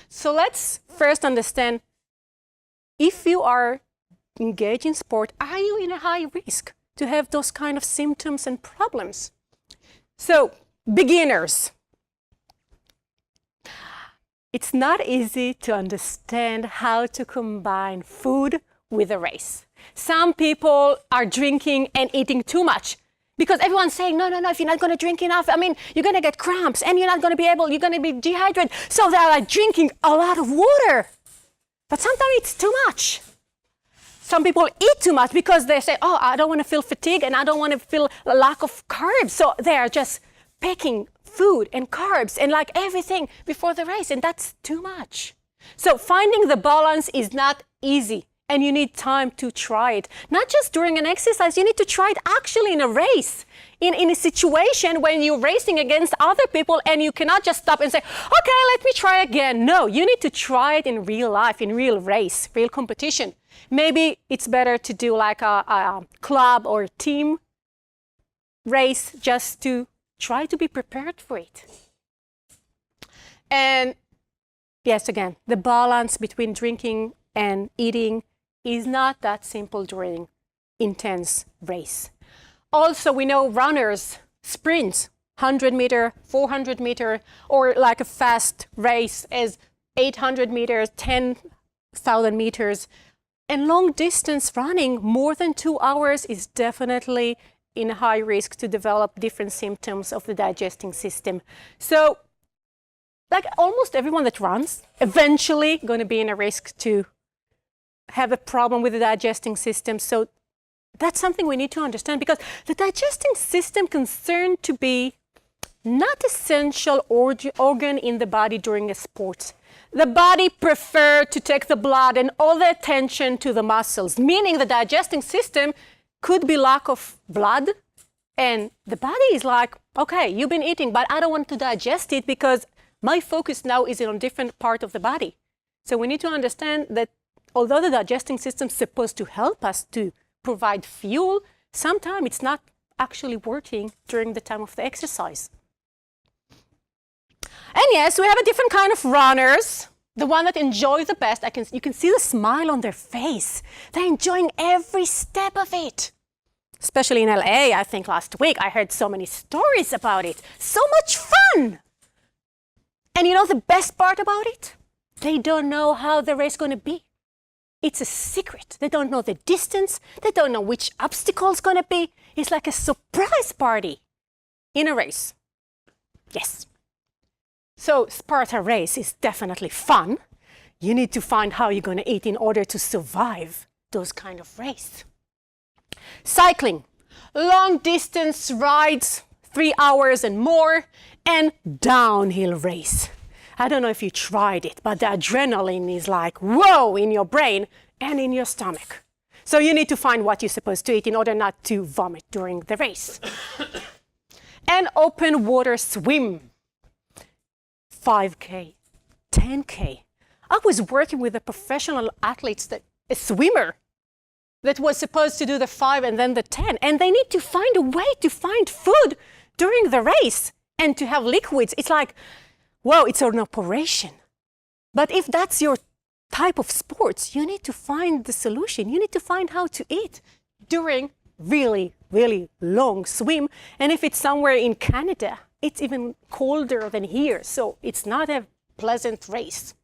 So let's first understand, if you are engaged in sport, are you in a high risk to have those kind of symptoms and problems? So, beginners. It's not easy to understand how to combine food with a race. Some people are drinking and eating too much because everyone's saying, no, if you're not going to drink enough, you're going to get cramps and you're going to be dehydrated. So they're like drinking a lot of water. But sometimes it's too much. Some people eat too much because they say, oh, I don't want to feel fatigue and I don't want to feel a lack of carbs. So they're just packing food and carbs and like everything before the race, and that's too much. So finding the balance is not easy, and you need time to try it. Not just during an exercise, you need to try it actually in a race, in a situation when you're racing against other people and you cannot just stop and say, okay, let me try again. No, you need to try it in real life, in real race, real competition. Maybe it's better to do like a club or team race just to try to be prepared for it. And yes, again, the balance between drinking and eating is not that simple during intense race. Also, we know runners, sprints, 100 meter, 400 meter, or like a fast race as 800 meters, 10,000 meters. And long distance running, more than 2 hours, is definitely in high risk to develop different symptoms of the digesting system. So, like almost everyone that runs, eventually going to be in a risk to have a problem with the digesting system. So that's something we need to understand, because the digesting system concerned to be not essential organ in the body during a sport. The body prefers to take the blood and all the attention to the muscles, meaning the digesting system could be lack of blood, and the body is like, okay, you've been eating, but I don't want to digest it because my focus now is on a different part of the body. So we need to understand that although the digesting system is supposed to help us to provide fuel, sometimes it's not actually working during the time of the exercise. And yes, we have a different kind of runners. The one that enjoy the best, you can see the smile on their face. They're enjoying every step of it. Especially in LA, I think last week, I heard so many stories about it. So much fun! And you know the best part about it? They don't know how the race is going to be. It's a secret. They don't know the distance. They don't know which obstacle is going to be. It's like a surprise party in a race. Yes. So Sparta race is definitely fun. You need to find how you're going to eat in order to survive those kind of race. Cycling, long distance rides, 3 hours and more, and downhill race. I don't know if you tried it, but the adrenaline is like, whoa, in your brain and in your stomach. So you need to find what you're supposed to eat in order not to vomit during the race. And open water swim. 5K, 10K. I was working with a professional athlete, a swimmer, that was supposed to do the 5 and then the 10. And they need to find a way to find food during the race and to have liquids. It's like, whoa, it's an operation. But if that's your type of sports, you need to find the solution. You need to find how to eat during really, really long swim. And if it's somewhere in Canada, it's even colder than here, so it's not a pleasant race.